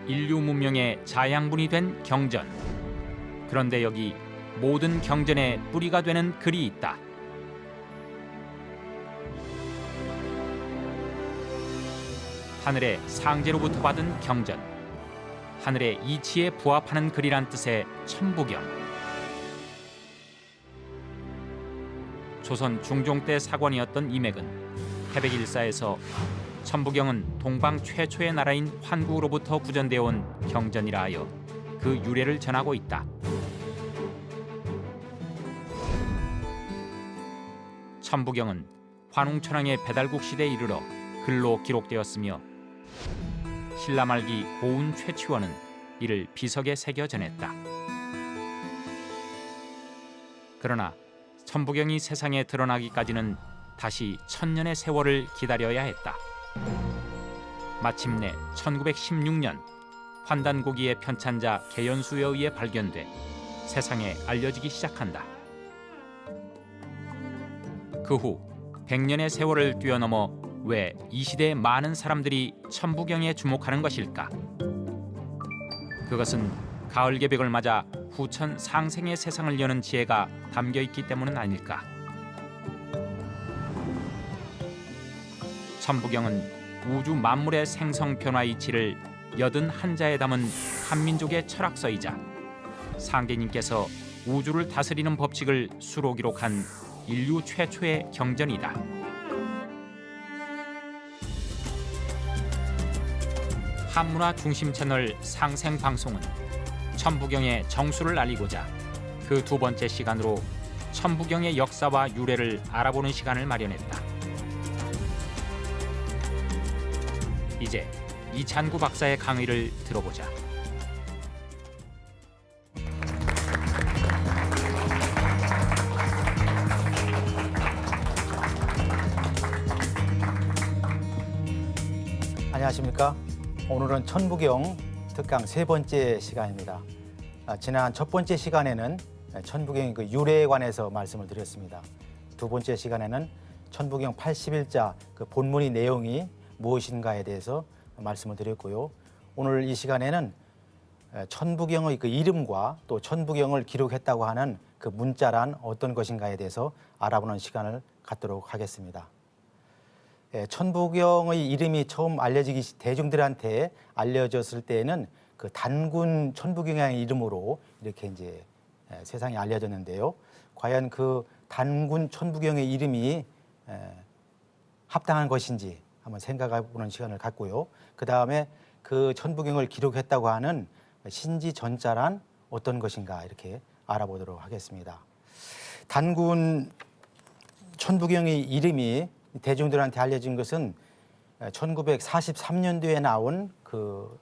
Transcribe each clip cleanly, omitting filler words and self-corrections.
인류 문명의 자양분이 된 경전. 그런데 여기 모든 경전의 뿌리가 되는 글이 있다. 하늘의 상제로부터 받은 경전. 하늘의 이치에 부합하는 글이란 뜻의 천부경. 조선 중종 때 사관이었던 이맥은 태백일사에서 천부경은 동방 최초의 나라인 환국으로부터 구전되어 온 경전이라 하여 그 유래를 전하고 있다. 천부경은 환웅천왕의 배달국 시대에 이르러 글로 기록되었으며 신라 말기 고운 최치원은 이를 비석에 새겨 전했다. 그러나 천부경이 세상에 드러나기까지는 다시 1000년의 세월을 기다려야 했다. 마침내 1916년 환단고기의 편찬자 개연수에 의해 발견돼 세상에 알려지기 시작한다. 그 후 100년의 세월을 뛰어넘어 왜 이 시대의 많은 사람들이 천부경에 주목하는 것일까? 그것은 가을 개벽을 맞아 후천 상생의 세상을 여는 지혜가 담겨 있기 때문은 아닐까? 천부경은 우주 만물의 생성 변화 이치를 81자에 담은 한민족의 철학서이자 상계님께서 우주를 다스리는 법칙을 수로 기록한 인류 최초의 경전이다. 한문화 중심 채널 상생방송은 천부경의 정수를 알리고자 그 두 번째 시간으로 천부경의 역사와 유래를 알아보는 시간을 마련했다. 이제 이찬구 박사의 강의를 들어보자. 안녕하십니까? 오늘은 천부경 특강 세 번째 시간입니다. 지난 첫 번째 시간에는 천부경의 그 유래에 관해서 말씀을 드렸습니다. 두 번째 시간에는 천부경 81자 그 본문의 내용이 무엇인가에 대해서 말씀을 드렸고요. 오늘 이 시간에는 천부경의 그 이름과 또 천부경을 기록했다고 하는 그 문자란 어떤 것인가에 대해서 알아보는 시간을 갖도록 하겠습니다. 천부경의 이름이 처음 대중들한테 알려졌을 때에는 그 단군 천부경이라는 이름으로 이렇게 이제 세상에 알려졌는데요. 과연 그 단군 천부경의 이름이 합당한 것인지 한번 생각해 보는 시간을 갖고요. 그 다음에 그 천부경을 기록했다고 하는 신지 전자란 어떤 것인가 이렇게 알아보도록 하겠습니다. 단군 천부경의 이름이 대중들한테 알려진 것은 1943년도에 나온 그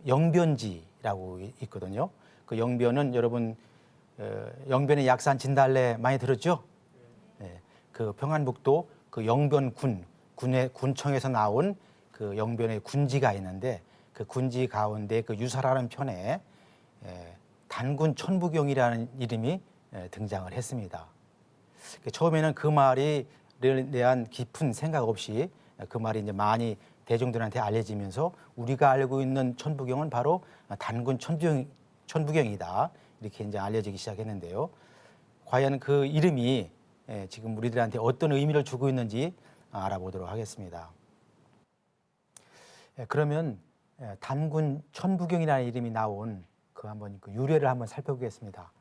영변지라고 있거든요. 그 영변은 여러분 영변의 약산 진달래 많이 들었죠? 네. 그 평안북도 그 영변군 군청에서 나온 그 영변의 군지가 있는데 그 군지 가운데 그 유사라는 편에 단군 천부경이라는 이름이 등장을 했습니다. 처음에는 그 말이 대한 깊은 생각 없이 그 말이 이제 많이 대중들한테 알려지면서 우리가 알고 있는 천부경은 바로 단군 천부경이다 이렇게 이제 알려지기 시작했는데요. 과연 그 이름이 지금 우리들한테 어떤 의미를 주고 있는지 알아보도록 하겠습니다. 그러면 단군 천부경이라는 이름이 나온 그 한번 그 유래를 한번 살펴보겠습니다.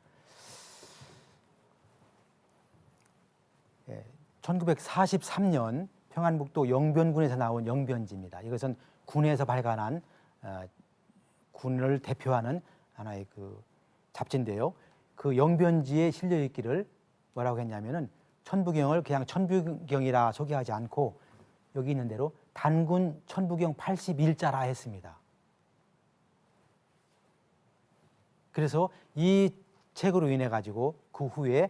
1943년 평안북도 영변군에서 나온 영변지입니다. 이것은 군에서 발간한 군을 대표하는 하나의 그 잡지인데요. 그 영변지에 실려 있기를 뭐라고 했냐면은 천부경을 그냥 천부경이라 소개하지 않고 여기 있는 대로 단군 천부경 81자라 했습니다. 그래서 이 책으로 인해 가지고 그 후에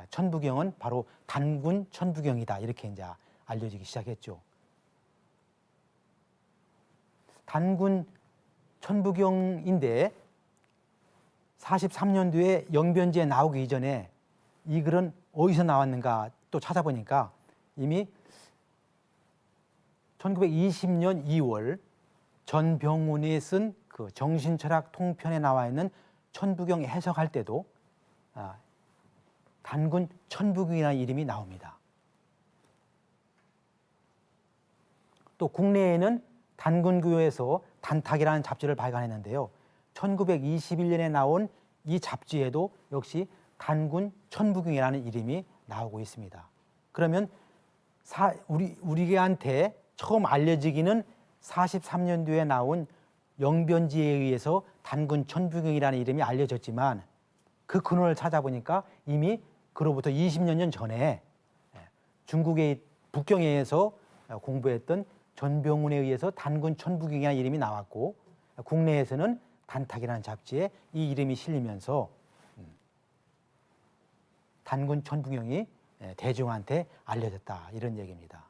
천부경은 바로 단군 천부경이다 이렇게 이제 알려지기 시작했죠. 단군 천부경인데 43년도에 영변지에 나오기 이전에 이 글은 어디서 나왔는가 또 찾아보니까 이미 1920년 2월 전병훈이 쓴 그 정신철학 통편에 나와 있는 천부경 해석할 때도 단군 천부경이라는 이름이 나옵니다. 또 국내에는 단군교에서 단탁이라는 잡지를 발간했는데요. 1921년에 나온 이 잡지에도 역시 단군 천부경이라는 이름이 나오고 있습니다. 그러면 우리한테 처음 알려지기는 43년도에 나온 영변지에 의해서 단군 천부경이라는 이름이 알려졌지만 그 근원을 찾아보니까 이미 그로부터 20년 전에 중국의 북경에서 공부했던 전병훈에 의해서 단군 천부경이라는 이름이 나왔고 국내에서는 단탁이라는 잡지에 이 이름이 실리면서 단군 천부경이 대중한테 알려졌다 이런 얘기입니다.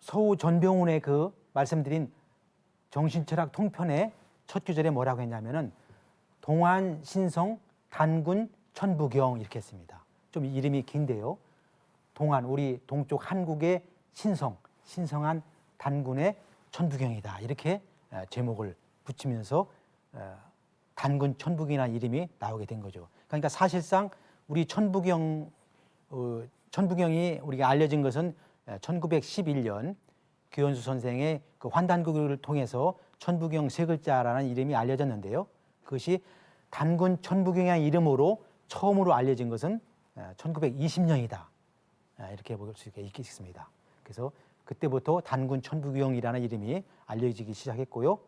서우 전병훈의 그 말씀드린 정신철학 통편의 첫 구절에 뭐라고 했냐면은 동안 신성 단군 천부경 이렇게 했습니다. 좀 이름이 긴데요. 동안 우리 동쪽 한국의 신성한 단군의 천부경이다 이렇게 제목을 붙이면서 단군 천부경이라는 이름이 나오게 된 거죠. 그러니까 사실상 우리 천부경이 우리가 알려진 것은 1911년 규현수 선생의 그 환단극을 통해서 천부경 세 글자라는 이름이 알려졌는데요. 그것이 단군 천부경이라는 이름으로 처음으로 알려진 것은 1920년이다. 이렇게 볼 수 있겠습니다. 그래서 그때부터 단군 천부경이라는 이름이 알려지기 시작했고요.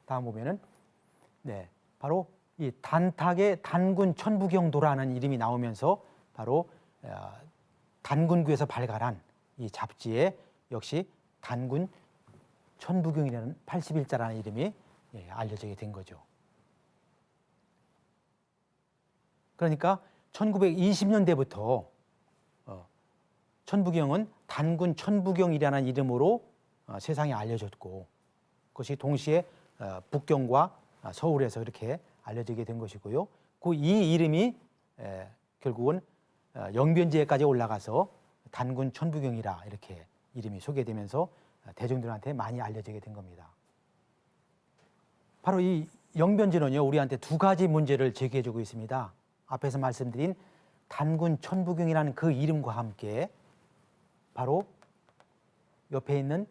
다음 보면은 바로 이 단탁의 단군 천부경도라는 이름이 나오면서 바로 단군교에서 발간한 이 잡지에 역시 단군 천부경이라는 81자라는 이름이 알려지게 된 거죠. 그러니까 1920년대부터 천부경은 단군 천부경이라는 이름으로 세상에 알려졌고 그것이 동시에 북경과 서울에서 이렇게 알려지게 된 것이고요. 그 이 이름이 결국은 영변지에까지 올라가서 단군 천부경이라 이렇게 이름이 소개되면서 대중들한테 많이 알려지게 된 겁니다. 바로 이 영변지는요, 우리한테 두 가지 문제를 제기해주고 있습니다. 앞에서 말씀드린 단군 천부경이라는 그 이름과 함께 바로 옆에 있는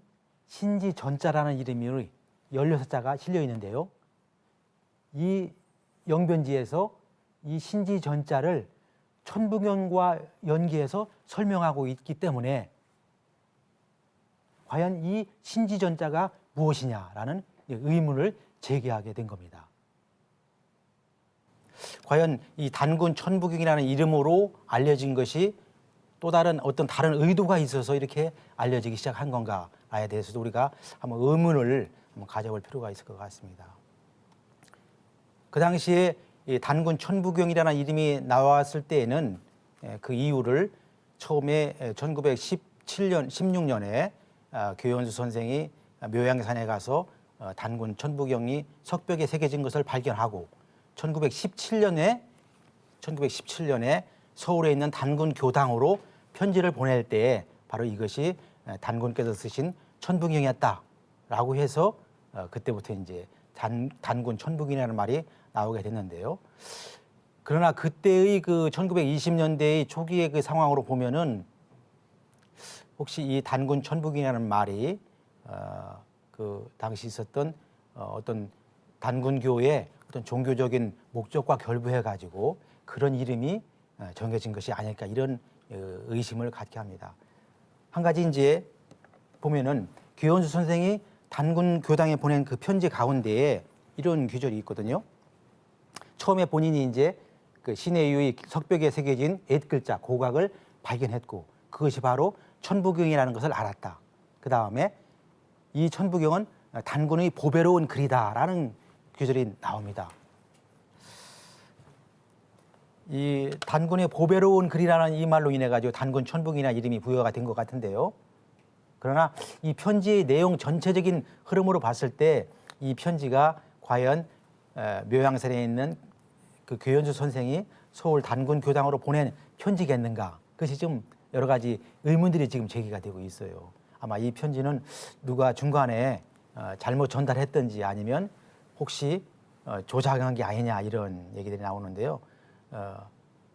신지 전자라는 이름이 16자가 실려 있는데요. 이 영변지에서 이 신지 전자를 천부경과 연계해서 설명하고 있기 때문에 과연 이 신지 전자가 무엇이냐라는 의문을 제기하게 된 겁니다. 과연 이 단군 천부경이라는 이름으로 알려진 것이 또 다른 어떤 다른 의도가 있어서 이렇게 알려지기 시작한 건가에 대해서도 우리가 한번 의문을 한번 가져볼 필요가 있을 것 같습니다. 그 당시에 이 단군 천부경이라는 이름이 나왔을 때에는 그 이유를 처음에 1917년, 16년에 규현수 선생이 묘양산에 가서 단군 천부경이 석벽에 새겨진 것을 발견하고 1917년에 서울에 있는 단군 교당으로 편지를 보낼 때 바로 이것이 단군께서 쓰신 천부경이었다라고 해서 그때부터 이제 단군 천부경이라는 말이 나오게 됐는데요. 그러나 그때의 그 1920년대의 초기의 그 상황으로 보면은 혹시 이 단군 천부경이라는 말이 그 당시 있었던 어떤 단군교의 어떤 종교적인 목적과 결부해 가지고 그런 이름이 정해진 것이 아닐까 이런 의심을 갖게 합니다. 한 가지 이제 보면은 규현수 선생이 단군 교당에 보낸 그 편지 가운데에 이런 귀절이 있거든요. 처음에 본인이 이제 그 신의 유의 석벽에 새겨진 옛글자 고각을 발견했고 그것이 바로 천부경이라는 것을 알았다. 그 다음에 이 천부경은 단군의 보배로운 글이다라는 귀절이 나옵니다. 이 단군의 보배로운 글이라는 이 말로 인해 가지고 단군 천부경이라는 이름이 부여가 된 것 같은데요. 그러나 이 편지의 내용 전체적인 흐름으로 봤을 때 이 편지가 과연 묘양산에 있는 그 규현수 선생이 서울 단군 교당으로 보낸 편지겠는가 그것이 좀 여러 가지 의문들이 지금 제기가 되고 있어요. 아마 이 편지는 누가 중간에 잘못 전달했든지 아니면 혹시 조작한 게 아니냐 이런 얘기들이 나오는데요.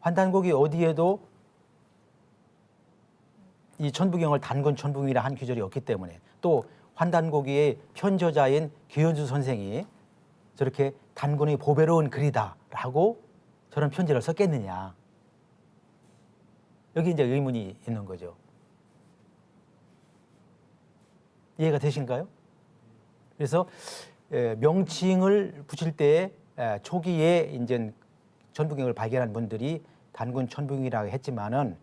환단곡이 어디에도 이 천부경을 단군 천부경이라 한 규절이 없기 때문에 또 환단고기의 편저자인 기현수 선생이 저렇게 단군의 보배로운 글이다라고 저런 편지를 썼겠느냐. 여기 이제 의문이 있는 거죠. 이해가 되신가요? 그래서 명칭을 붙일 때 초기에 이제 천부경을 발견한 분들이 단군 천부경이라고 했지만은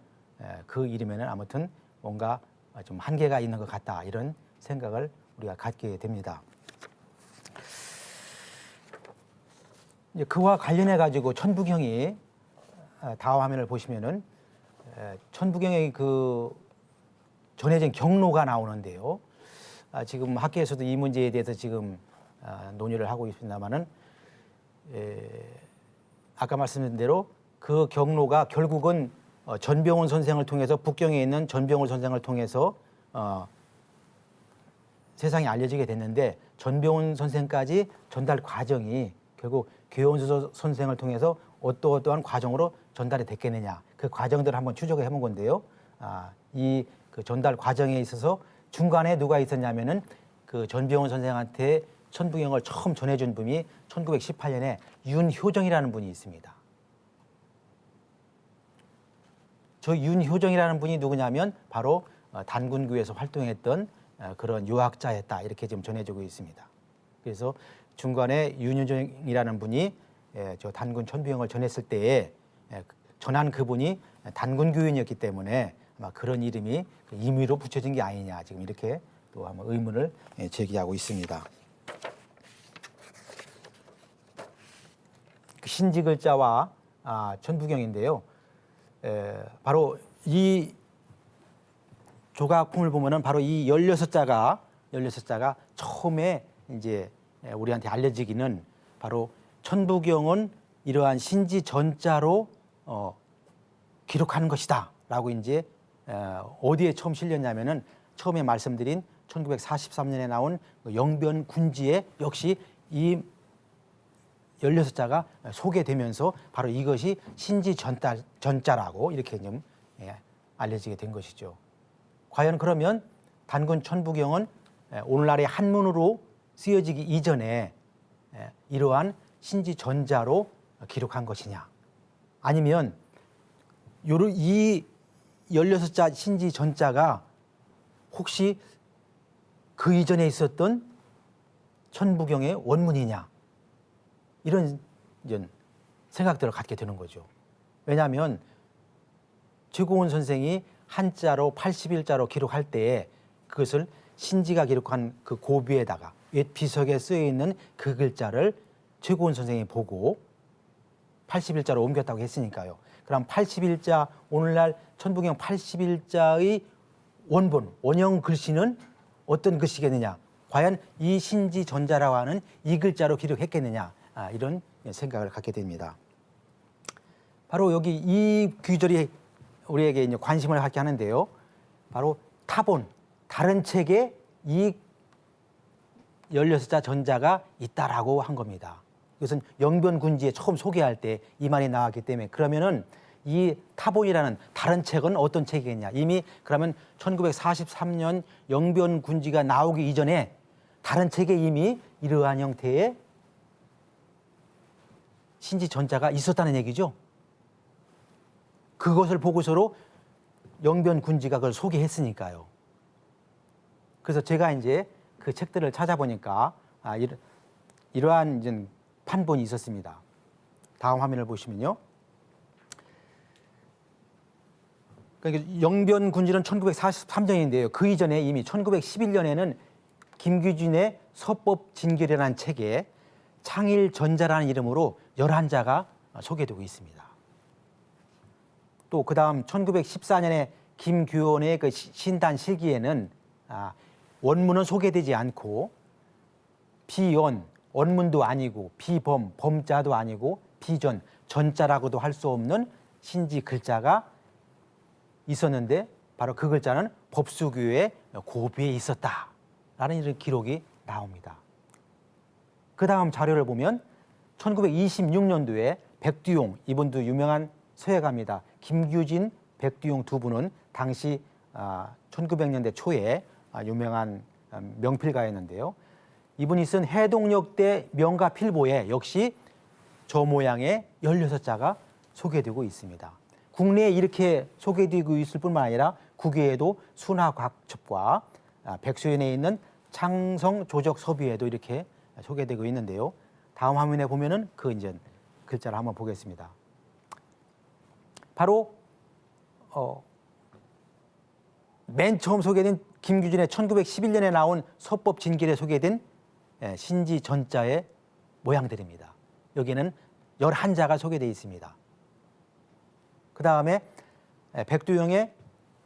그 이름에는 아무튼 뭔가 좀 한계가 있는 것 같다 이런 생각을 우리가 갖게 됩니다. 이제 그와 관련해 가지고 천부경이 다음 화면을 보시면은 천부경의 그 전해진 경로가 나오는데요. 지금 학계에서도 이 문제에 대해서 지금 논의를 하고 있습니다만은 아까 말씀드린 대로 그 경로가 결국은 전병훈 선생을 통해서 북경에 있는 전병훈 선생을 통해서 세상에 알려지게 됐는데 전병훈 선생까지 전달 과정이 결국 교원수 선생을 통해서 어떠한 과정으로 전달이 됐겠느냐 그 과정들을 한번 추적을 해본 건데요. 이 그 전달 과정에 있어서 중간에 누가 있었냐면은 그 전병훈 선생한테 천부경을 처음 전해준 분이 1918년에 윤효정이라는 분이 있습니다. 저 윤효정이라는 분이 누구냐면 바로 단군교에서 활동했던 그런 유학자였다 이렇게 지금 전해지고 있습니다. 그래서 중간에 윤효정이라는 분이 저 단군 천부경을 전했을 때에 전한 그분이 단군교인이었기 때문에 아마 그런 이름이 임의로 붙여진 게 아니냐 지금 이렇게 또 한번 의문을 제기하고 있습니다. 신지 글자와 천부경인데요. 바로 이 조각품을 보면은 바로 이 16자가 처음에 이제 우리한테 알려지기는 바로 천부경은 이러한 신지 전자로 기록하는 것이다라고 이제 어디에 처음 실렸냐면은 처음에 말씀드린 1943년에 나온 영변군지에 역시 이 16자가 소개되면서 바로 이것이 신지 전자라고 이렇게 좀 알려지게 된 것이죠. 과연 그러면 단군 천부경은 오늘날의 한문으로 쓰여지기 이전에 이러한 신지 전자로 기록한 것이냐 아니면 이 16자 신지 전자가 혹시 그 이전에 있었던 천부경의 원문이냐 이런 생각들을 갖게 되는 거죠. 왜냐하면 최고원 선생이 한자로 81자로 기록할 때에 그것을 신지가 기록한 그 고비에다가 옙비석에 쓰여 있는 그 글자를 최고원 선생이 보고 81자로 옮겼다고 했으니까요. 그럼 81자 오늘날 천부경 81자의 원본 원형 글씨는 어떤 글씨겠느냐? 과연 이 신지 전자라고 하는 이 글자로 기록했겠느냐? 이런 생각을 갖게 됩니다. 바로 여기 이 규절이 우리에게 이제 관심을 갖게 하는데요. 바로 타본 다른 책에 이 16자 전자가 있다라고 한 겁니다. 이것은 영변군지에 처음 소개할 때 이 말이 나왔기 때문에 그러면은 이 타본이라는 다른 책은 어떤 책이겠냐? 이미 그러면 1943년 영변군지가 나오기 이전에 다른 책에 이미 이러한 형태의 신지 전자가 있었다는 얘기죠. 그것을 보고서로 영변군지가 그걸 소개했으니까요. 그래서 제가 이제 그 책들을 찾아보니까 이러한 이제 판본이 있었습니다. 다음 화면을 보시면요. 그러니까 영변군지는 1943년인데요. 그 이전에 이미 1911년에는 김규진의 서법진결이라는 책에 창일전자라는 이름으로 11자가 소개되고 있습니다. 또 그 다음 1914년에 김규원의 그 신단 실기에는 원문은 소개되지 않고 비원, 원문도 아니고 비범, 범자도 아니고 비전, 전자라고도 할 수 없는 신지 글자가 있었는데 바로 그 글자는 법수교의 고비에 있었다라는 이런 기록이 나옵니다. 그 다음 자료를 보면 1926년도에 백두용, 이분도 유명한 서예가입니다. 김규진, 백두용 두 분은 당시 1900년대 초에 유명한 명필가였는데요. 이분이 쓴 해동역대 명가 필보에 역시 저 모양의 16자가 소개되고 있습니다. 국내에 이렇게 소개되고 있을 뿐만 아니라 국외에도 순화곽첩과 백수연에 있는 창성조적서비에도 이렇게 소개되고 있는데요. 다음 화면에 보면은 그 이제 글자를 한번 보겠습니다. 바로 맨 처음 소개된 김규진의 1911년에 나온 서법진길에 소개된 신지 전자의 모양들입니다. 여기는 11자가 소개되어 있습니다. 그 다음에 백두용의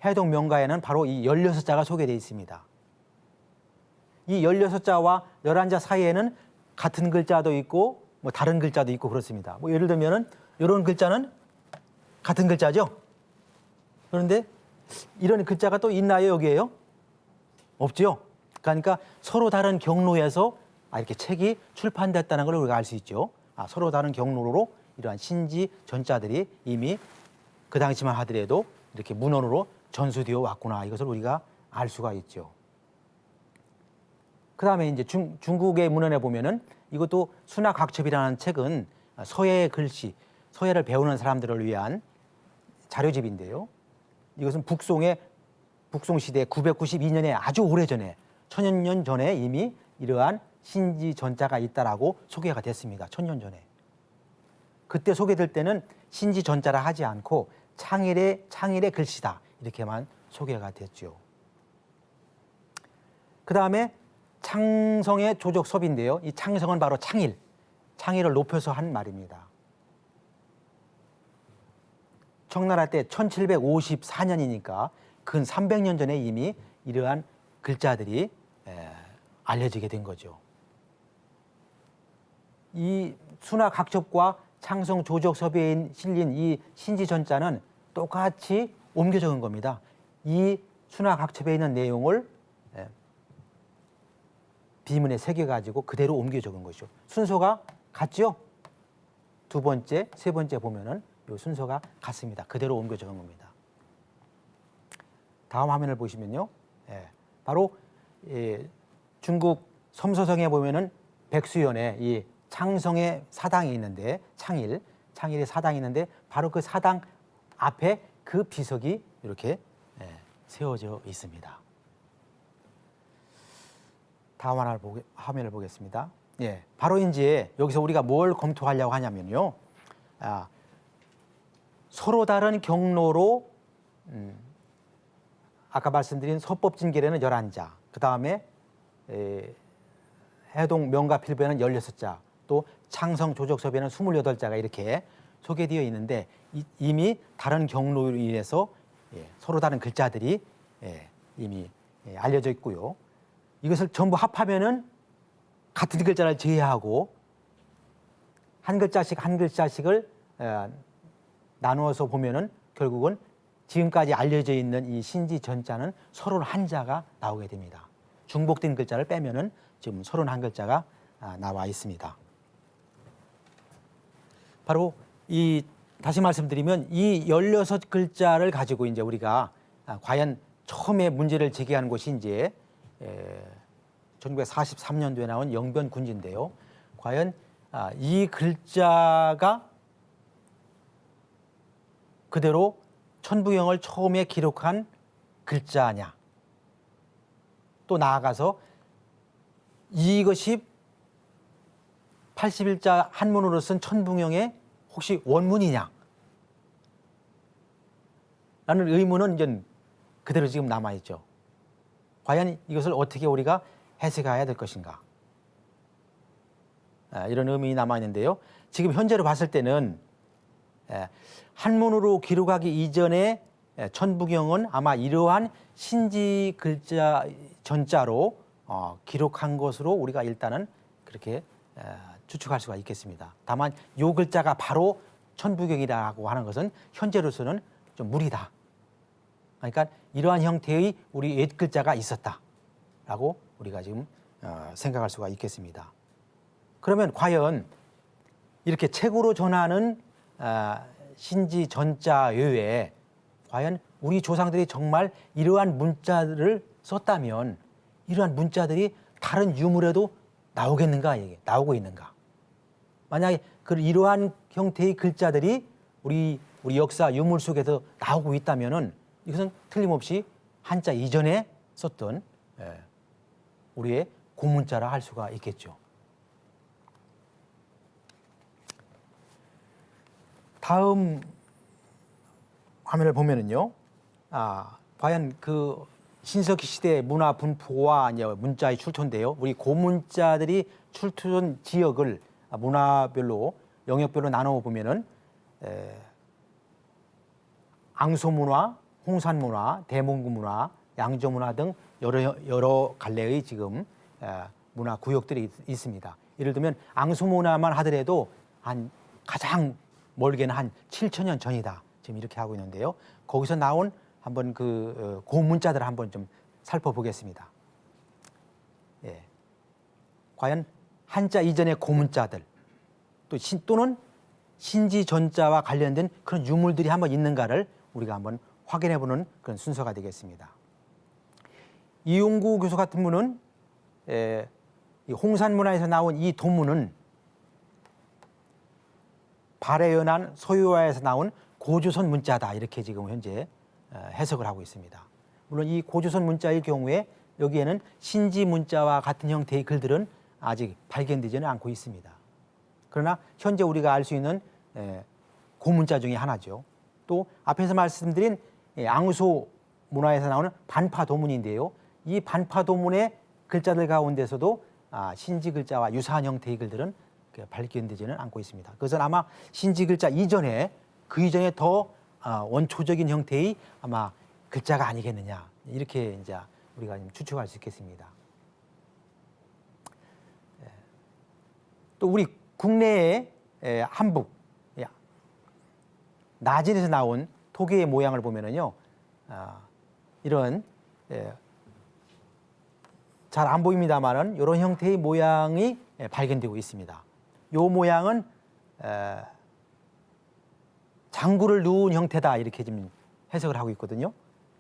해동명가에는 바로 이 16자가 소개되어 있습니다. 이 16자와 11자 사이에는 같은 글자도 있고 뭐 다른 글자도 있고 그렇습니다. 뭐 예를 들면은 이런 글자는 같은 글자죠. 그런데 이런 글자가 또 있나요, 여기에요? 없죠. 그러니까 서로 다른 경로에서 이렇게 책이 출판됐다는 걸 우리가 알 수 있죠. 서로 다른 경로로 이러한 신지 전자들이 이미 그 당시만 하더라도 이렇게 문헌으로 전수되어 왔구나, 이것을 우리가 알 수가 있죠. 그 다음에 이제 중국의 문헌에 보면은 이것도 순화각첩이라는 책은 서예의 글씨, 서예를 배우는 사람들을 위한 자료집인데요. 이것은 북송시대 992년에 아주 오래전에, 천여년 전에 이미 이러한 신지 전자가 있다라고 소개가 됐습니다. 천년 전에. 그때 소개될 때는 신지 전자라 하지 않고 창일의 글씨다, 이렇게만 소개가 됐죠. 그 다음에 창성의 조적섭인데요. 이 창성은 바로 창일을 높여서 한 말입니다. 청나라 때 1754년이니까 근 300년 전에 이미 이러한 글자들이 알려지게 된 거죠. 이 순화각첩과 창성조적섭에 실린 이 신지전자는 똑같이 옮겨 적은 겁니다. 이 순화각첩에 있는 내용을 비문에 새겨가지고 그대로 옮겨 적은 것이죠. 순서가 같죠? 두 번째, 세 번째 보면은 이 순서가 같습니다. 그대로 옮겨 적은 겁니다. 다음 화면을 보시면요. 바로 중국 섬서성에 보면은 백수연에 이 창성의 사당이 있는데, 창일의 사당이 있는데 바로 그 사당 앞에 그 비석이 이렇게 세워져 있습니다. 다음 화면을 보겠습니다. 바로 이제 여기서 우리가 뭘 검토하려고 하냐면요. 서로 다른 경로로 아까 말씀드린 서법진결에는 11자, 그 다음에 해동 명가필보에는 16자, 또 창성조적섭에는 28자가 이렇게 소개되어 있는데 이미 다른 경로로 인해서 서로 다른 글자들이 이미 알려져 있고요. 이것을 전부 합하면은 같은 글자를 제외하고 한 글자씩을 나누어서 보면은 결국은 지금까지 알려져 있는 이 신지 전자는 31자가 나오게 됩니다. 중복된 글자를 빼면은 지금 31글자가 나와 있습니다. 바로 다시 말씀드리면 이 16글자를 가지고 이제 우리가 과연 처음에 문제를 제기한 곳이 이제 1943년도에 나온 영변군지인데요. 과연 이 글자가 그대로 천부경을 처음에 기록한 글자냐, 또 나아가서 이것이 81자 한문으로 쓴 천부경의 혹시 원문이냐 라는 의문은 이제 그대로 지금 남아있죠. 과연 이것을 어떻게 우리가 해석해야 될 것인가, 이런 의문이 남아있는데요. 지금 현재로 봤을 때는 한문으로 기록하기 이전에 천부경은 아마 이러한 신지 글자 전자로 기록한 것으로 우리가 일단은 그렇게 추측할 수가 있겠습니다. 다만 이 글자가 바로 천부경이라고 하는 것은 현재로서는 좀 무리다, 그러니까 이러한 형태의 우리 옛 글자가 있었다라고 우리가 지금 생각할 수가 있겠습니다. 그러면 과연 이렇게 책으로 전하는 신지 전자 외에 과연 우리 조상들이 정말 이러한 문자를 썼다면 이러한 문자들이 다른 유물에도 나오겠는가, 이게 나오고 있는가? 만약에 이러한 형태의 글자들이 우리 역사 유물 속에서 나오고 있다면은 이것은 틀림없이 한자 이전에 썼던 우리의 고문자라 할 수가 있겠죠. 다음 화면을 보면은요, 과연 그 신석기 시대 문화 분포와 문자의 출토인데요. 우리 고문자들이 출토한 지역을 문화별로 영역별로 나눠 보면은 앙소문화, 홍산문화, 대몽구문화, 양조문화 등 여러 갈래의 지금 문화 구역들이 있습니다. 예를 들면 앙소문화만 하더라도 한 가장 멀게는 한 7,000년 전이다. 지금 이렇게 하고 있는데요. 거기서 나온 한번 그 고문자들을 한번 좀 살펴보겠습니다. 예. 과연 한자 이전의 고문자들 또는 신지 전자와 관련된 그런 유물들이 한번 있는가를 우리가 한번 확인해보는 그런 순서가 되겠습니다. 이용구 교수 같은 분은 이 홍산문화에서 나온 이 도문은 발해연한 소유화에서 나온 고조선 문자다 이렇게 지금 현재 해석을 하고 있습니다. 물론 이 고조선 문자일 경우에 여기에는 신지 문자와 같은 형태의 글들은 아직 발견되지는 않고 있습니다. 그러나 현재 우리가 알 수 있는 고문자 중에 하나죠. 또 앞에서 말씀드린 앙소 문화에서 나오는 반파 도문인데요. 이 반파 도문의 글자들 가운데서도 신지 글자와 유사한 형태의 글들은 발견되지는 않고 있습니다. 그것은 아마 신지 글자 이전에 그 이전에 더 원초적인 형태의 아마 글자가 아니겠느냐 이렇게 이제 우리가 추측할 수 있겠습니다. 또 우리 국내의 한북 나진에서 나온 토기의 모양을 보면은요, 이런 잘 안 보입니다만은 이런 형태의 모양이 발견되고 있습니다. 이 모양은 장구를 누운 형태다 이렇게 지금 해석을 하고 있거든요.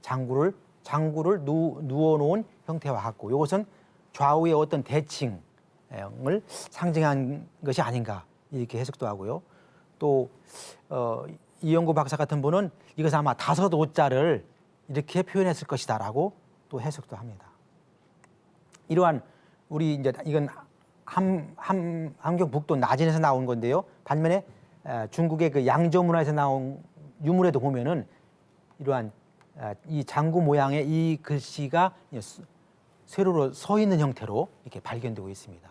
장구를 누워 놓은 형태와 같고 이것은 좌우의 어떤 대칭을 상징한 것이 아닌가 이렇게 해석도 하고요. 또 이영구 박사 같은 분은 이것은 아마 5오자를 이렇게 표현했을 것이다라고 또 해석도 합니다. 이러한 우리 이제 이건 함경북도 나진에서 나온 건데요. 반면에 중국의 그 양조 문화에서 나온 유물에도 보면은 이러한 이 장구 모양의 이 글씨가 세로로 서 있는 형태로 이렇게 발견되고 있습니다.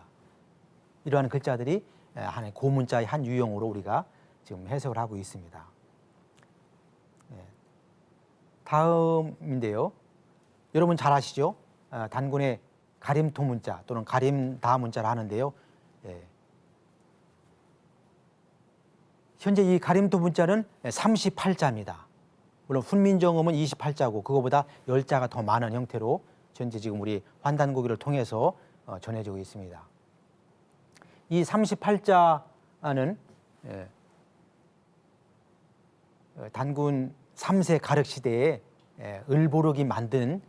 이러한 글자들이 하나의 고문자의 한 유형으로 우리가 지금 해석을 하고 있습니다. 다음인데요. 여러분 잘 아시죠? 단군의 가림토 문자 또는 가림다 문자를 하는데요. 현재 이 가림토 문자는 38자입니다. 물론 훈민정음은 28자고 그거보다 10자가 더 많은 형태로 현재 지금 우리 환단고기를 통해서 전해지고 있습니다. 이 38자는 단군 3세 가륵 시대에 을보록이 만든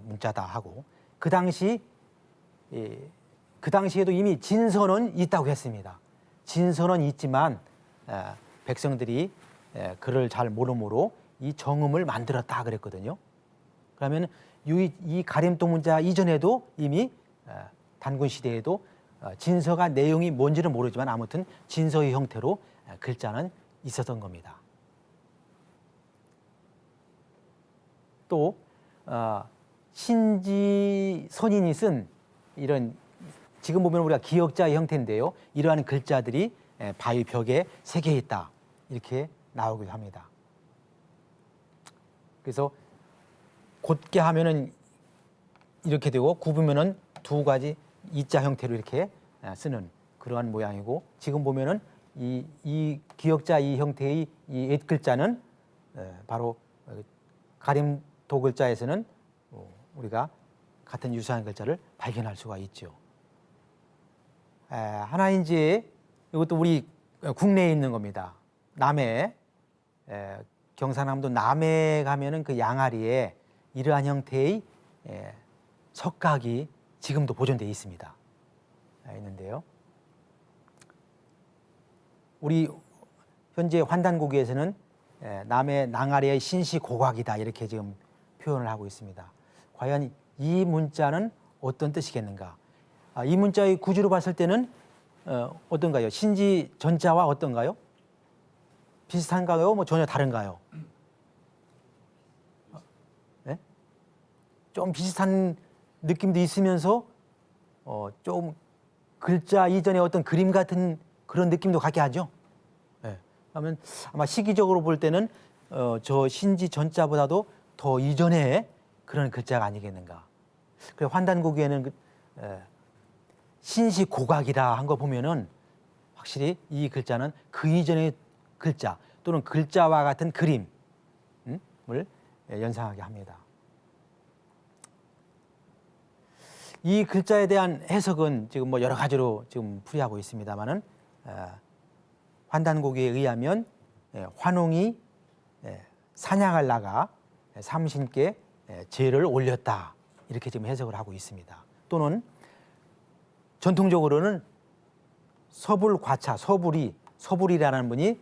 문자다 하고 그 당시에도 이미 진서는 있다고 했습니다. 진서는 있지만 백성들이 글을 잘 모르므로 이 정음을 만들었다 그랬거든요. 그러면 이 가림토 문자 이전에도 이미 단군 시대에도 진서가 내용이 뭔지는 모르지만 아무튼 진서의 형태로 글자는 있었던 겁니다. 또 신지 선인이 쓴 이런 지금 보면 우리가 기역자의 형태인데요. 이러한 글자들이 바위 벽에 새겨 있다 이렇게 나오기도 합니다. 그래서 곧게 하면은 이렇게 되고 굽으면은 두 가지 이자 형태로 이렇게 쓰는 그러한 모양이고 지금 보면은 이 기역자 이 형태의 이 옛 글자는 바로 가림토 도글자에서는 우리가 같은 유사한 글자를 발견할 수가 있죠. 하나 이제 이것도 우리 국내에 있는 겁니다. 남해, 경상남도 남해에 가면은 그 양아리에 이러한 형태의 석각이 지금도 보존되어 있습니다. 있는데요. 우리 현재 환단고기에서는 남해 낭아리의 신시고각이다 이렇게 지금 표현을 하고 있습니다. 과연 이 문자는 어떤 뜻이겠는가? 이 문자의 구조로 봤을 때는 어떤가요? 신지 전자와 어떤가요? 비슷한가요? 뭐 전혀 다른가요? 네? 좀 비슷한 느낌도 있으면서 좀 글자 이전에 어떤 그림 같은 그런 느낌도 갖게 하죠. 네. 그러면 아마 시기적으로 볼 때는 저 신지 전자보다도 더 이전에 그런 글자가 아니겠는가. 그래 환단고기에는 신시고각이라 한 거 보면은 확실히 이 글자는 그 이전의 글자 또는 글자와 같은 그림을 연상하게 합니다. 이 글자에 대한 해석은 지금 뭐 여러 가지로 지금 풀이하고 있습니다만은 환단고기에 의하면 환웅이 사냥을 나가 삼신께 제를 올렸다 이렇게 지금 해석을 하고 있습니다. 또는 전통적으로는 서불과차 서불이라는 분이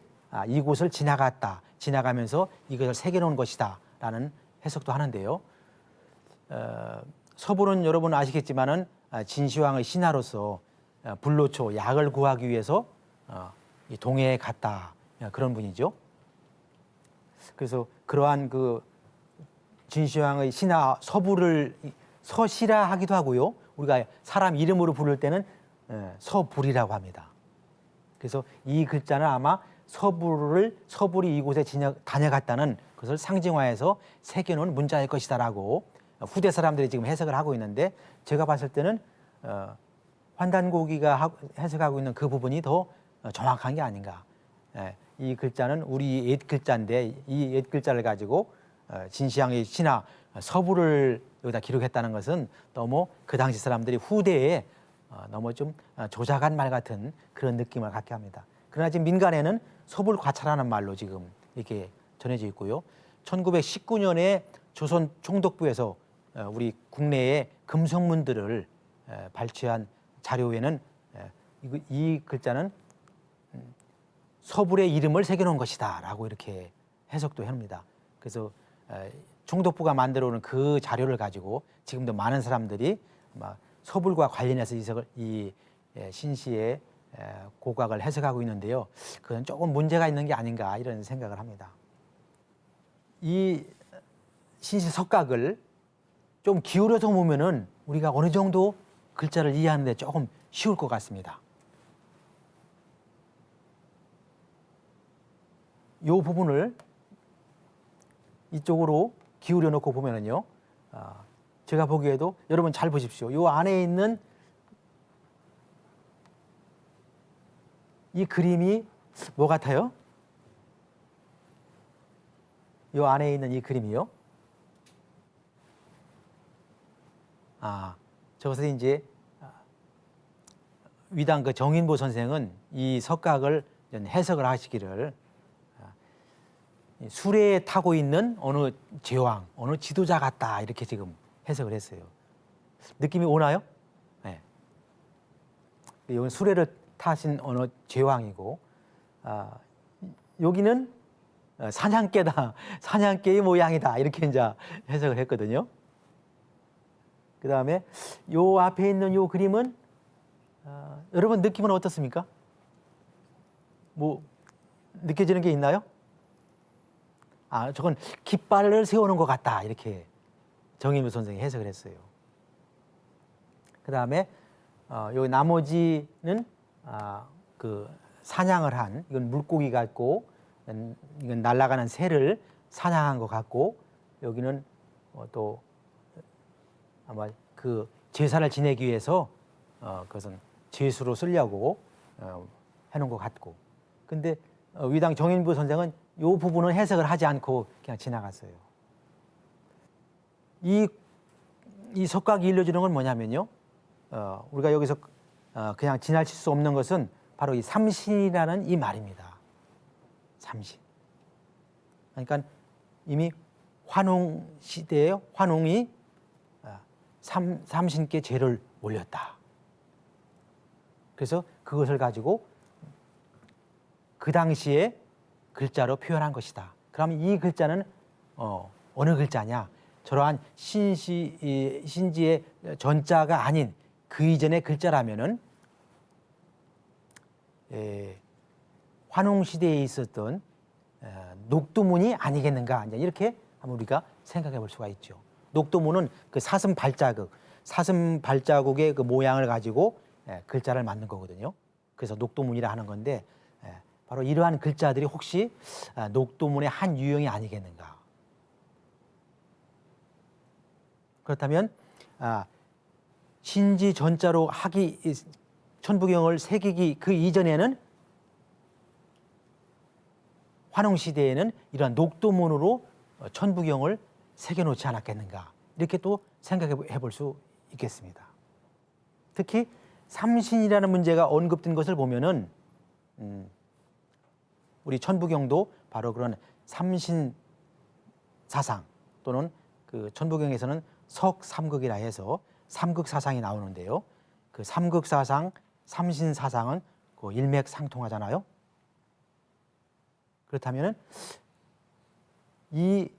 이곳을 지나가면서 이것을 새겨놓은 것이다라는 해석도 하는데요. 서불은 여러분 아시겠지만은 진시황의 신하로서 불로초 약을 구하기 위해서 이 동해에 갔다 그런 분이죠. 그래서 그러한 그 진시황의 신하 서불을 서시라 하기도 하고요. 우리가 사람 이름으로 부를 때는 서불이라고 합니다. 그래서 이 글자는 아마 서불이 이곳에 다녀갔다는 것을 상징화해서 새겨놓은 문자일 것이다라고 후대 사람들이 지금 해석을 하고 있는데 제가 봤을 때는 환단고기가 해석하고 있는 그 부분이 더 정확한 게 아닌가. 이 글자는 우리 옛 글자인데 이 옛 글자를 가지고 진시황의 신하 서불을 여기다 기록했다는 것은 너무 그 당시 사람들이 후대에 너무 좀 조작한 말 같은 그런 느낌을 갖게 합니다. 그러나 지금 민간에는 서불과차라는 말로 지금 이렇게 전해져 있고요. 1919년에 조선 총독부에서 우리 국내의 금속문들을 발췌한 자료에는 이 글자는 서불의 이름을 새겨놓은 것이다라고 이렇게 해석도 합니다. 그래서 총독부가 만들어 놓은 그 자료를 가지고 지금도 많은 사람들이 서불과 관련해서 이 신시의 고각을 해석하고 있는데요. 그건 조금 문제가 있는 게 아닌가 이런 생각을 합니다. 이 신시 석각을 좀 기울여서 보면은 우리가 어느 정도 글자를 이해하는 데 조금 쉬울 것 같습니다. 이 부분을 이쪽으로 기울여 놓고 보면은요. 제가 보기에도 여러분 잘 보십시오. 이 안에 있는 이 그림이 뭐 같아요? 이 안에 있는 이 그림이요. 저것을 이제 위당 그 정인보 선생은 이 석각을 해석을 하시기를 수레에 타고 있는 어느 제왕, 어느 지도자 같다 이렇게 지금 해석을 했어요. 느낌이 오나요? 네. 여기 수레를 타신 어느 제왕이고, 여기는 사냥개다, 사냥개의 모양이다 이렇게 이제 해석을 했거든요. 그 다음에 요 앞에 있는 요 그림은 여러분 느낌은 어떻습니까? 뭐 느껴지는 게 있나요? 저건 깃발을 세우는 것 같다 이렇게 정인무 선생이 해석을 했어요. 그 다음에 여기 나머지는 그 사냥을 한 이건 물고기 같고 이건 날아가는 새를 사냥한 것 같고 여기는 또 아마 그 제사를 지내기 위해서 그것은 제수로 쓰려고 해놓은 것 같고 근데 위당 정인부 선생은 이 부분은 해석을 하지 않고 그냥 지나갔어요. 이 석각이 일러주는 건 뭐냐면요. 우리가 여기서 그냥 지나칠 수 없는 것은 바로 이 삼신이라는 이 말입니다. 삼신. 그러니까 이미 환웅 시대에 환웅이 삼신께 죄를 올렸다. 그래서 그것을 가지고 그 당시에 글자로 표현한 것이다. 그럼 이 글자는 어느 글자냐? 저러한 신지의 전자가 아닌 그 이전의 글자라면은 환웅 시대에 있었던 녹두문이 아니겠는가? 이렇게 한번 우리가 생각해 볼 수가 있죠. 녹두문은 그 사슴 발자국의 그 모양을 가지고 글자를 만든 거거든요. 그래서 녹두문이라 하는 건데 바로 이러한 글자들이 혹시 녹두문의 한 유형이 아니겠는가? 그렇다면 신지 전자로 하기 천부경을 새기기 그 이전에는 환웅 시대에는 이러한 녹두문으로 천부경을 새겨놓지 않았겠는가? 이렇게 또 생각해 볼 수 있겠습니다. 특히 삼신이라는 문제가 언급된 것을 보면은 우리 천부경도 바로 그런 삼신 사상 또는 그 천부경에서는 석삼극이라 해서 삼극 사상이 나오는데요. 그 삼극 사상, 삼신 사상은 그 일맥상통하잖아요. 그렇다면은 이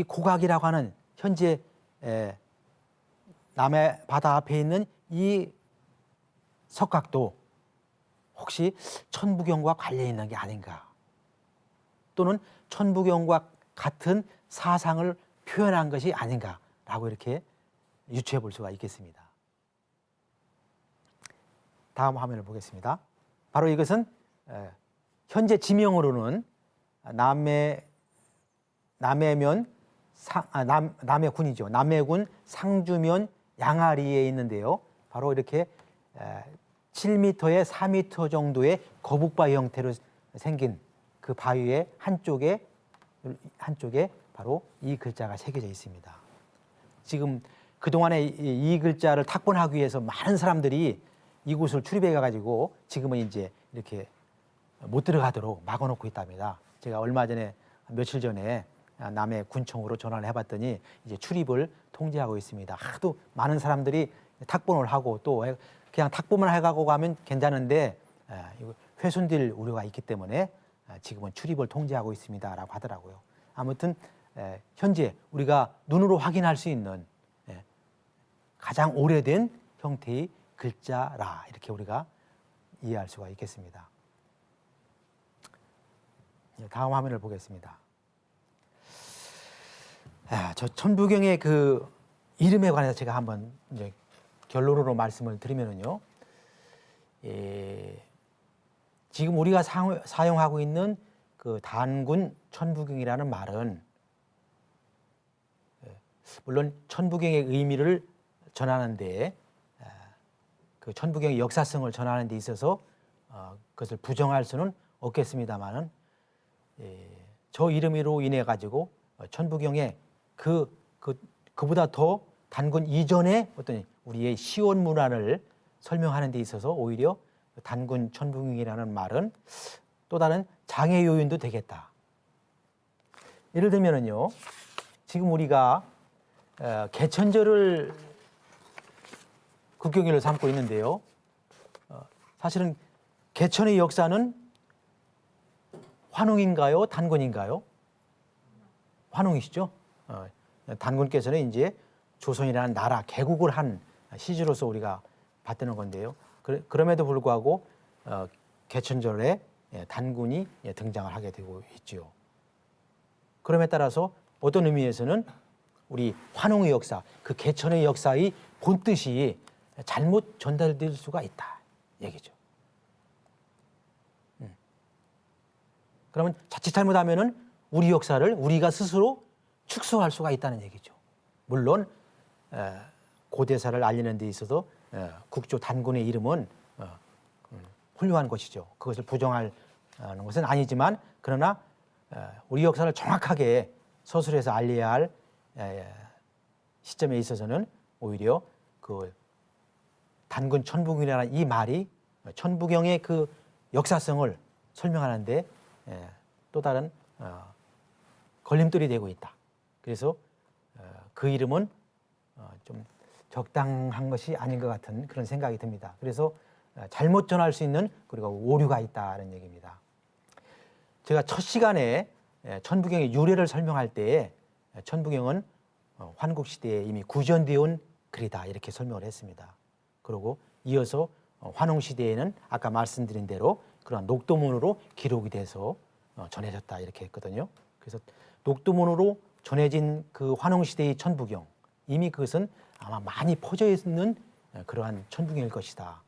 고각이라고 하는 현재 남해 바다 앞에 있는 이 석각도 혹시 천부경과 관련이 있는 게 아닌가? 또는 천부경과 같은 사상을 표현한 것이 아닌가라고 이렇게 유추해 볼 수가 있겠습니다. 다음 화면을 보겠습니다. 바로 이것은 현재 지명으로는 남해군이죠. 남해군 상주면 양아리에 있는데요. 바로 이렇게 7m에 4m 정도의 거북바위 형태로 생긴 그 바위의 한쪽에 바로 이 글자가 새겨져 있습니다. 지금 그동안에 이 글자를 탁본하기 위해서 많은 사람들이 이곳을 출입해 가지고 지금은 이제 이렇게 못 들어가도록 막아놓고 있답니다. 제가 얼마 전에 며칠 전에 남해 군청으로 전화를 해봤더니 이제 출입을 통제하고 있습니다. 하도 많은 사람들이 탁본을 하고 또 그냥 탁본만 해가고 가면 괜찮은데 훼손될 우려가 있기 때문에 지금은 출입을 통제하고 있습니다라고 하더라고요. 아무튼 현재 우리가 눈으로 확인할 수 있는 가장 오래된 형태의 글자라 이렇게 우리가 이해할 수가 있겠습니다. 다음 화면을 보겠습니다. 저 천부경의 그 이름에 관해서 제가 한번 이제 결론으로 말씀을 드리면은요, 지금 우리가 사용하고 있는 그 단군 천부경이라는 말은 물론 천부경의 의미를 전하는데 그 천부경의 역사성을 전하는 데 있어서 그것을 부정할 수는 없겠습니다만은 저 이름으로 인해 가지고 천부경의 그보다 더 단군 이전의 어떤 우리의 시원 문화를 설명하는 데 있어서 오히려 단군 천부경이라는 말은 또 다른 장애 요인도 되겠다. 예를 들면은요, 지금 우리가 개천절을 국경일을 삼고 있는데요. 사실은 개천의 역사는 환웅인가요? 단군인가요? 환웅이시죠? 단군께서는 이제 조선이라는 나라, 개국을 한 시주로서 우리가 받드는 건데요. 그럼에도 불구하고 개천절에 단군이 등장을 하게 되고 있죠. 그럼에 따라서 어떤 의미에서는 우리 환웅의 역사, 그 개천의 역사의 본뜻이 잘못 전달될 수가 있다 얘기죠. 그러면 자칫 잘못하면은 우리 역사를 우리가 스스로 축소할 수가 있다는 얘기죠. 물론 고대사를 알리는 데 있어서 국조 단군의 이름은 훌륭한 것이죠. 그것을 부정하는 것은 아니지만 그러나 우리 역사를 정확하게 서술해서 알려야 할 시점에 있어서는 오히려 그 단군 천부경이라는 이 말이 천부경의 그 역사성을 설명하는데 또 다른 걸림돌이 되고 있다. 그래서 그 이름은 좀 적당한 것이 아닌 것 같은 그런 생각이 듭니다. 그래서 잘못 전할 수 있는 그리고 오류가 있다는 얘기입니다. 제가 첫 시간에 천부경의 유래를 설명할 때에 천부경은 환국시대에 이미 구전되어 온 글이다 이렇게 설명을 했습니다. 그리고 이어서 환웅시대에는 아까 말씀드린 대로 그런 녹도문으로 기록이 돼서 전해졌다 이렇게 했거든요. 그래서 녹도문으로 전해진 그 환웅시대의 천부경, 이미 그것은 아마 많이 퍼져 있는 그러한 천부경일 것이다.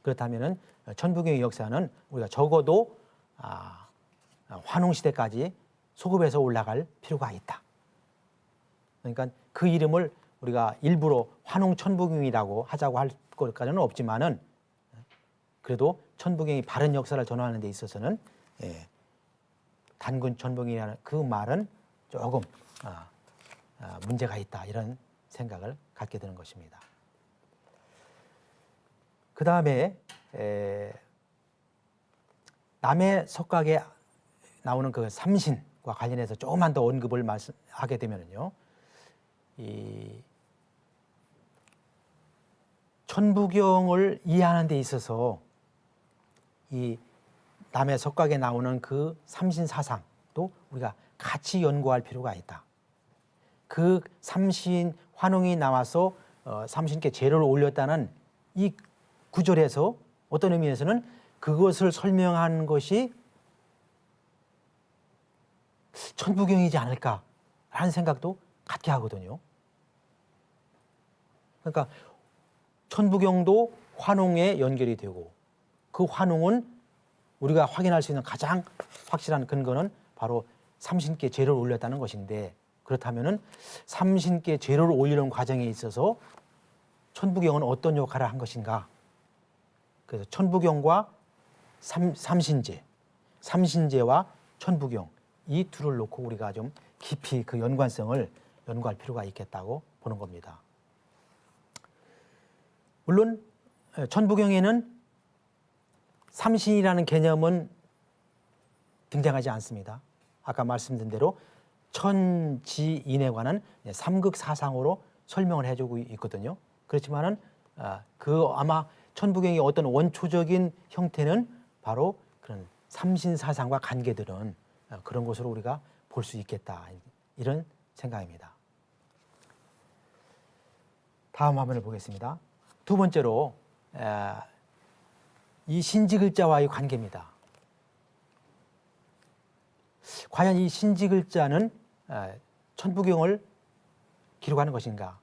그렇다면 천부경의 역사는 우리가 적어도 환웅시대까지 소급해서 올라갈 필요가 있다. 그러니까 그 이름을 우리가 일부러 환웅천부경이라고 하자고 할 것까지는 없지만은 그래도 천부경이 바른 역사를 전하는 데 있어서는 단군 천부경이라는 그 말은 조금 문제가 있다 이런 생각을 갖게 되는 것입니다. 그 다음에 남해 석각에 나오는 그 삼신과 관련해서 조금만 더 언급을 하게 되면요, 이 천부경을 이해하는 데 있어서 이 남해 석각에 나오는 그 삼신 사상도 우리가 같이 연구할 필요가 있다. 그 삼신 환웅이 나와서 삼신께 제로를 올렸다는 이 구절에서 어떤 의미에서는 그것을 설명한 것이 천부경이지 않을까라는 생각도 갖게 하거든요. 그러니까 천부경도 환웅에 연결이 되고 그 환웅은 우리가 확인할 수 있는 가장 확실한 근거는 바로 삼신께 제로를 올렸다는 것인데, 그렇다면은 삼신께 제로를 올리는 과정에 있어서 천부경은 어떤 역할을 한 것인가? 그래서 천부경과 삼신제, 삼신제와 천부경 이 둘을 놓고 우리가 좀 깊이 그 연관성을 연구할 필요가 있겠다고 보는 겁니다. 물론 천부경에는 삼신이라는 개념은 등장하지 않습니다. 아까 말씀드린 대로 천지인에 관한 삼극사상으로 설명을 해주고 있거든요. 그렇지만은 그 아마 천부경의 어떤 원초적인 형태는 바로 그런 삼신사상과 관계들은 그런 것으로 우리가 볼 수 있겠다 이런 생각입니다. 다음 화면을 보겠습니다. 두 번째로 이 신지글자와의 관계입니다. 과연 이 신지글자는 천부경을 기록하는 것인가?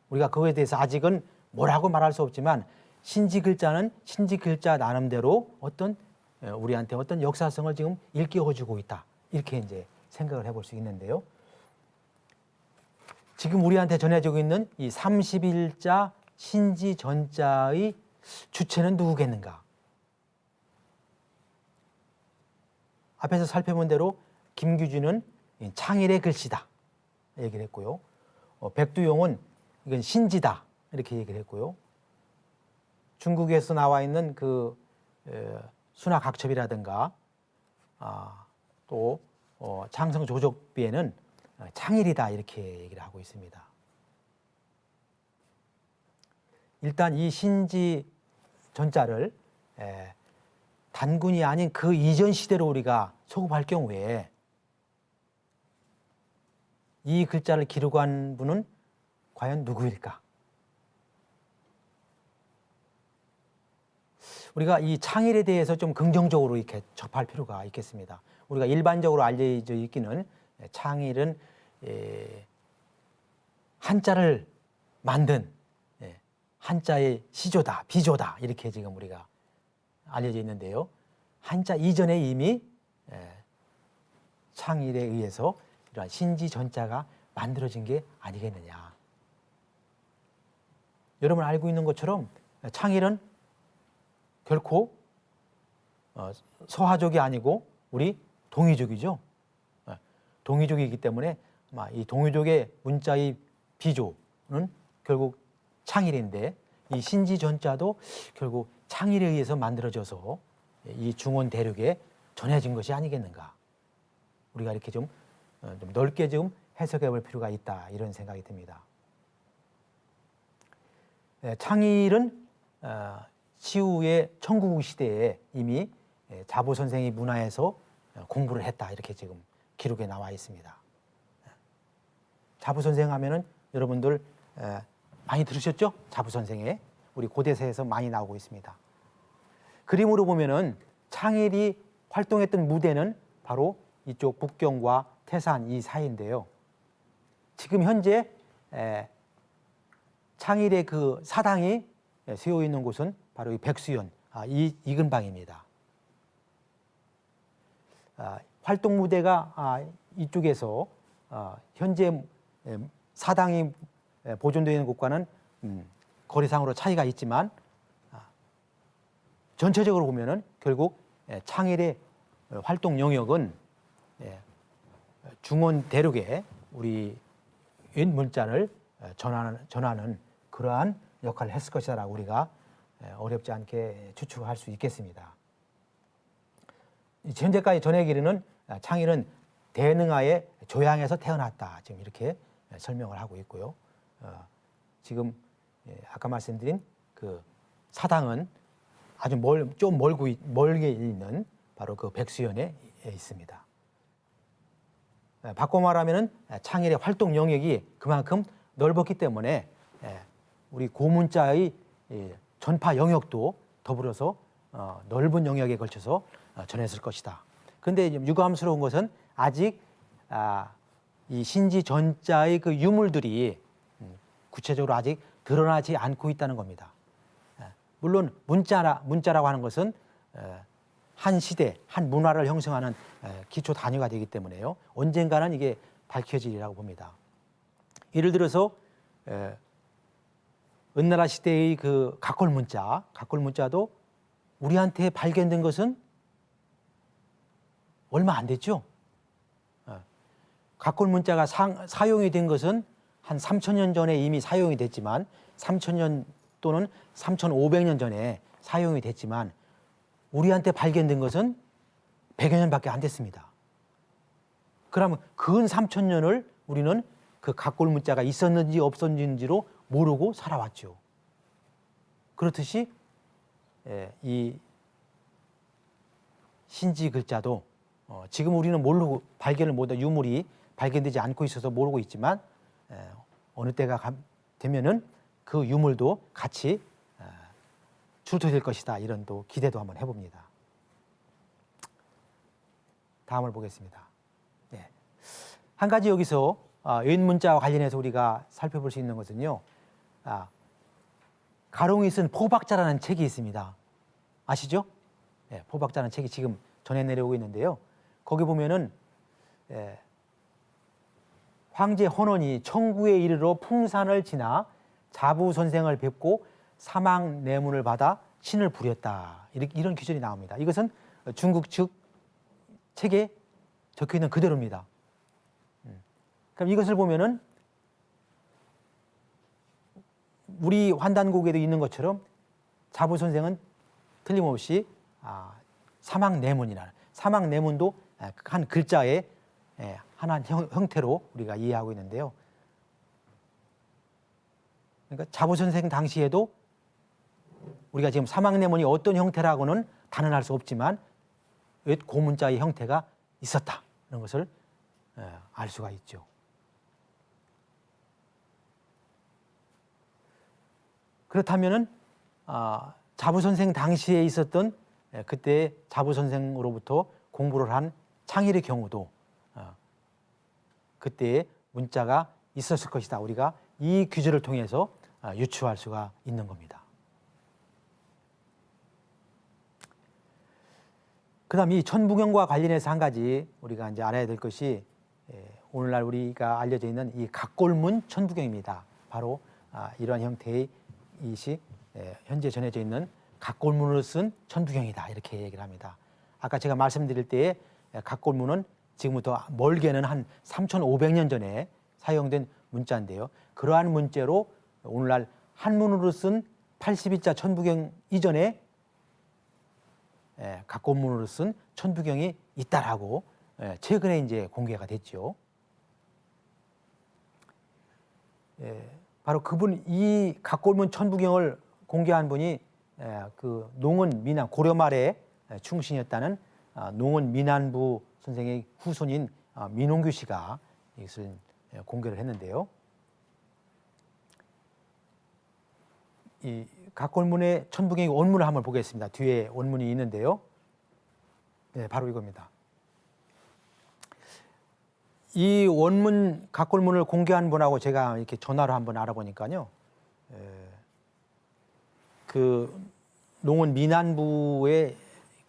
우리가 그거에 대해서 아직은 뭐라고 말할 수 없지만 신지글자는 신지글자 나름대로 어떤 우리한테 어떤 역사성을 지금 일깨워주고 있다. 이렇게 이제 생각을 해볼 수 있는데요. 지금 우리한테 전해지고 있는 이 31자 신지전자의 주체는 누구겠는가? 앞에서 살펴본 대로 김규준은 창일의 글씨다 얘기를 했고요. 백두용은 이건 신지다 이렇게 얘기를 했고요. 중국에서 나와 있는 그 순화각첩이라든가 또 장성조족비에는 창일이다 이렇게 얘기를 하고 있습니다. 일단 이 신지 전자를 단군이 아닌 그 이전 시대로 우리가 소급할 경우에 이 글자를 기록한 분은 과연 누구일까? 우리가 이 창일에 대해서 좀 긍정적으로 이렇게 접할 필요가 있겠습니다. 우리가 일반적으로 알려져 있기는 창일은 한자를 만든 한자의 시조다, 비조다 이렇게 지금 우리가 알려져 있는데요. 한자 이전에 이미 창일에 의해서 이러한 신지전자가 만들어진 게 아니겠느냐. 여러분 알고 있는 것처럼 창일은 결코 서화족이 아니고 우리 동이족이죠. 동이족이기 때문에 아마 이 동유족의 문자의 비조는 결국 창일인데 이 신지 전자도 결국 창일에 의해서 만들어져서 이 중원 대륙에 전해진 것이 아니겠는가. 우리가 이렇게 좀 넓게 좀 해석해 볼 필요가 있다 이런 생각이 듭니다. 창일은 시후의 청구국 시대에 이미 자보 선생이 문화에서 공부를 했다 이렇게 지금 기록에 나와 있습니다. 자부 선생 하면은 여러분들 많이 들으셨죠? 자부 선생에 우리 고대사에서 많이 나오고 있습니다. 그림으로 보면은 창일이 활동했던 무대는 바로 이쪽 북경과 태산 이 사이인데요. 지금 현재 창일의 그 사당이 세워 있는 곳은 바로 이 백수연 이 근방입니다. 활동 무대가 이쪽에서 현재 사당이 보존되어 있는 곳과는 거리상으로 차이가 있지만 전체적으로 보면은 결국 창일의 활동 영역은 중원 대륙에 우리 윈 문자를 전하는 그러한 역할을 했을 것이다라고 우리가 어렵지 않게 추측할 수 있겠습니다. 현재까지 전해기로는 창일은 대능하의 조양에서 태어났다 지금 이렇게 설명을 하고 있고요. 지금 아까 말씀드린 그 사당은 아주 멀게 있는 바로 그 백수연에 있습니다. 바꿔 말하면은 창일의 활동 영역이 그만큼 넓었기 때문에 우리 고문자의 전파 영역도 더불어서 넓은 영역에 걸쳐서 전했을 것이다. 그런데 유감스러운 것은 아직 이 신지 전자의 그 유물들이 구체적으로 아직 드러나지 않고 있다는 겁니다. 물론 문자라고 하는 것은 한 시대, 한 문화를 형성하는 기초 단위가 되기 때문에요. 언젠가는 이게 밝혀지리라고 봅니다. 예를 들어서 은나라 시대의 그 각골 문자도 우리한테 발견된 것은 얼마 안 됐죠. 각골 문자가 사용이 된 것은 한 3,000년 전에 이미 사용이 됐지만 3,000년 또는 3,500년 전에 사용이 됐지만 우리한테 발견된 것은 100여 년밖에 안 됐습니다. 그러면 근 3,000년을 우리는 그 각골 문자가 있었는지 없었는지로 모르고 살아왔죠. 그렇듯이 이 신지 글자도 지금 우리는 모르고 발견을 못한 유물이 발견되지 않고 있어서 모르고 있지만 어느 때가 되면은 그 유물도 같이 출토될 것이다 이런 또 기대도 한번 해봅니다. 다음을 보겠습니다. 한 가지 여기서 윈문자와 관련해서 우리가 살펴볼 수 있는 것은요. 가롱이 쓴 포박자라는 책이 있습니다. 아시죠? 포박자라는 책이 지금 전해 내려오고 있는데요. 거기 보면은 황제 헌원이 청구에 이르러 풍산을 지나 자부 선생을 뵙고 사망 내문을 받아 신을 부렸다. 이런 규절이 나옵니다. 이것은 중국 측 책에 적혀 있는 그대로입니다. 그럼 이것을 보면은 우리 환단곡에도 있는 것처럼 자부 선생은 틀림없이 사망 내문이라는 사망 내문도 한 글자의 하나의 형태로 우리가 이해하고 있는데요. 그러니까 자부 선생 당시에도 우리가 지금 사망 내문이 어떤 형태라고는 단언할 수 없지만 고문자의 형태가 있었다 이런 것을 알 수가 있죠. 그렇다면은 자부 선생 당시에 있었던 그때 자부 선생으로부터 공부를 한 창일의 경우도 그때의 문자가 있었을 것이다. 우리가 이 규절을 통해서 유추할 수가 있는 겁니다. 그다음 이 천부경과 관련해서 한 가지 우리가 이제 알아야 될 것이 오늘날 우리가 알려져 있는 이 각골문 천부경입니다. 바로 이러한 형태의 이시 현재 전해져 있는 각골문을 쓴 천부경이다 이렇게 얘기를 합니다. 아까 제가 말씀드릴 때에 각골문은 지금부터 멀게는 한 3,500년 전에 사용된 문자인데요. 그러한 문자로 오늘날 한문으로 쓴 82자 천부경 이전에 각본문으로 쓴 천부경이 있다라고 최근에 이제 공개가 됐죠. 바로 그분 이 각골문 천부경을 공개한 분이 그 농원 민안 고려 말에 충신이었다는 농원 민안부 선생의 후손인 민홍규 씨가 이것을 공개를 했는데요. 이 각골문의 천부경의 원문을 한번 보겠습니다. 뒤에 원문이 있는데요. 네, 바로 이겁니다. 이 원문 각골문을 공개한 분하고 제가 이렇게 전화로 한번 알아보니까요. 그 농원 민안부의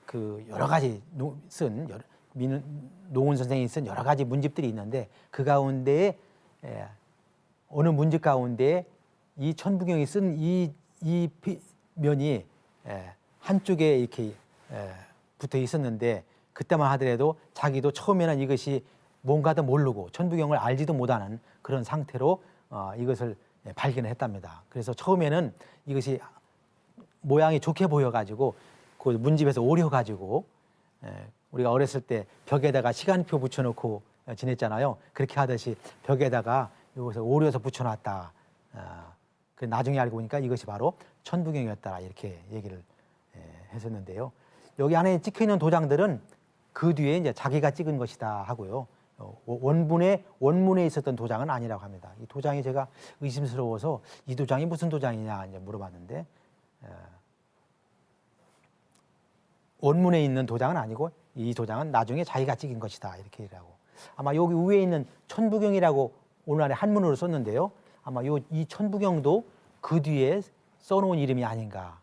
그 여러 가지 쓴 농원 선생이 쓴 여러 가지 문집들이 있는데 그 가운데 어느 문집 가운데 이 천부경이 쓴 이 면이 한쪽에 이렇게 붙어 있었는데 그때만 하더라도 자기도 처음에는 이것이 뭔가도 모르고 천부경을 알지도 못하는 그런 상태로 이것을 발견했답니다. 그래서 처음에는 이것이 모양이 좋게 보여가지고 그 문집에서 오려가지고 우리가 어렸을 때 벽에다가 시간표 붙여놓고 지냈잖아요. 그렇게 하듯이 벽에다가 이것을 오려서 붙여놨다. 그 나중에 알고 보니까 이것이 바로 천부경이었다 이렇게 얘기를 했었는데요. 여기 안에 찍혀 있는 도장들은 그 뒤에 이제 자기가 찍은 것이다 하고요. 원문에 있었던 도장은 아니라고 합니다. 이 도장이 제가 의심스러워서 이 도장이 무슨 도장이냐 이제 물어봤는데 원문에 있는 도장은 아니고 이 도장은 나중에 자기가 찍은 것이다 이렇게 얘기하고 아마 여기 위에 있는 천부경이라고 오늘날에 한문으로 썼는데요. 아마 이 천부경도 그 뒤에 써놓은 이름이 아닌가.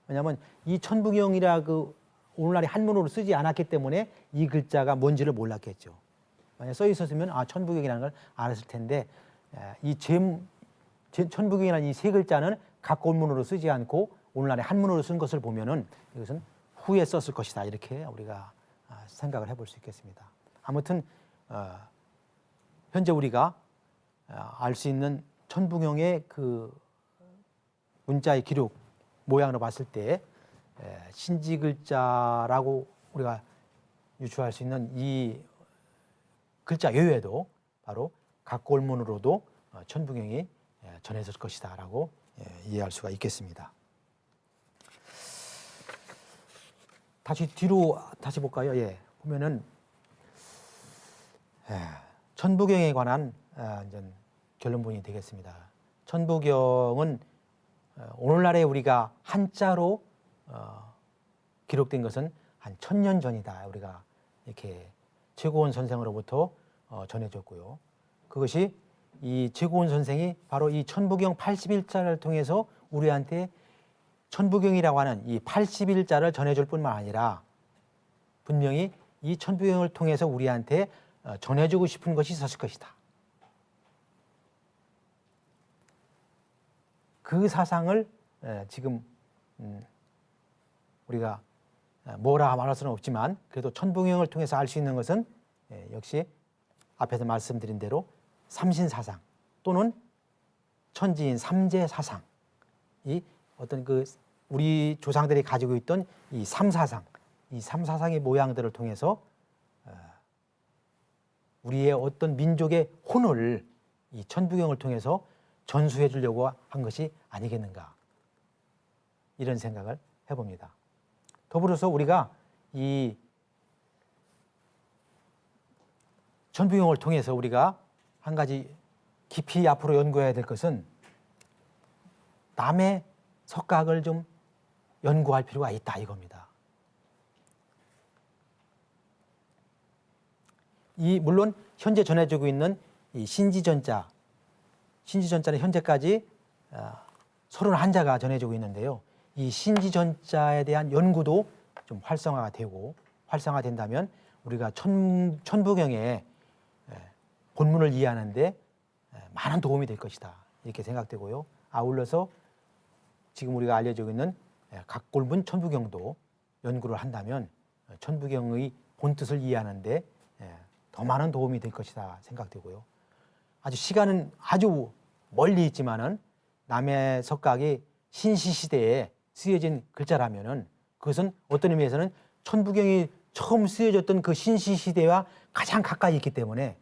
왜냐하면 이 천부경이라 그 오늘날에 한문으로 쓰지 않았기 때문에 이 글자가 뭔지를 몰랐겠죠. 만약 써 있었으면 천부경이라는 걸 알았을 텐데 이 천부경이라는 이 세 글자는 각골문으로 쓰지 않고 오늘날에 한문으로 쓴 것을 보면은 이것은 후에 썼을 것이다 이렇게 우리가 생각을 해볼 수 있겠습니다. 아무튼 현재 우리가 알 수 있는 천부경의 그 문자의 기록 모양으로 봤을 때 신지 글자라고 우리가 유추할 수 있는 이 글자 외에도 바로 각골문으로도 천부경이 전해질 것이다라고 이해할 수가 있겠습니다. 다시 뒤로 다시 볼까요? 보면은 천부경에 관한 이제 결론본이 되겠습니다. 천부경은 오늘날에 우리가 한자로 기록된 것은 한 1000년 전이다. 우리가 이렇게 최고원 선생으로부터 전해졌고요. 그것이 이 최고원 선생이 바로 이 천부경 81자를 통해서 우리한테 천부경이라고 하는 이 81자를 전해줄 뿐만 아니라 분명히 이 천부경을 통해서 우리한테 전해주고 싶은 것이 있었을 것이다. 그 사상을 지금 우리가 뭐라 말할 수는 없지만 그래도 천부경을 통해서 알 수 있는 것은 역시 앞에서 말씀드린 대로 삼신사상 또는 천지인 삼재사상 이 어떤 그 우리 조상들이 가지고 있던 이 삼사상 이 삼사상의 모양들을 통해서 우리의 어떤 민족의 혼을 이 천부경을 통해서 전수해 주려고 한 것이 아니겠는가 이런 생각을 해봅니다. 더불어서 우리가 이 천부경을 통해서 우리가 한 가지 깊이 앞으로 연구해야 될 것은 남의 석각을 좀 연구할 필요가 있다 이겁니다. 물론 현재 전해지고 있는 이 신지전자는 현재까지 31자가 전해지고 있는데요. 이 신지전자에 대한 연구도 좀 활성화된다면 우리가 천부경의 본문을 이해하는데 많은 도움이 될 것이다 이렇게 생각되고요. 아울러서 지금 우리가 알려지고 있는 각골문 천부경도 연구를 한다면 천부경의 본뜻을 이해하는데 더 많은 도움이 될 것이다 생각되고요. 아주 시간은 아주 멀리 있지만은 남해 석각이 신시시대에 쓰여진 글자라면은 그것은 어떤 의미에서는 천부경이 처음 쓰여졌던 그 신시시대와 가장 가까이 있기 때문에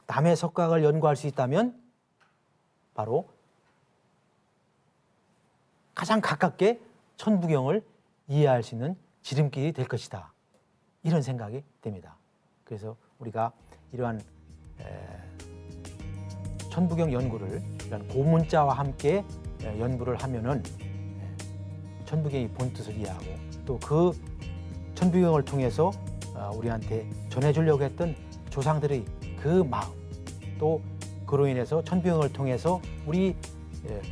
남해 석각을 연구할 수 있다면 바로 가장 가깝게 천부경을 이해할 수 있는 지름길이 될 것이다. 이런 생각이 됩니다. 그래서 우리가 이러한 천부경 연구를 이런 고문자와 함께 연구를 하면은 천부경의 본뜻을 이해하고 또 그 천부경을 통해서 우리한테 전해주려고 했던 조상들의 그 마음 또 그로 인해서 천부경을 통해서 우리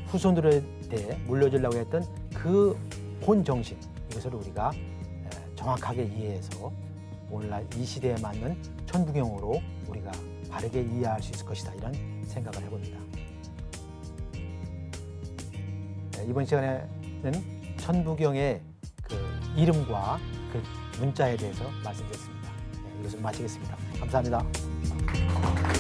후손들한테 물려주려고 했던 그 본 정신 이것을 우리가 정확하게 이해해서 오늘날 이 시대에 맞는 천부경으로 우리가 바르게 이해할 수 있을 것이다 이런 생각을 해봅니다. 이번 시간에는 천부경의 그 이름과 그 문자에 대해서 말씀드렸습니다. 이것을 마치겠습니다. 감사합니다.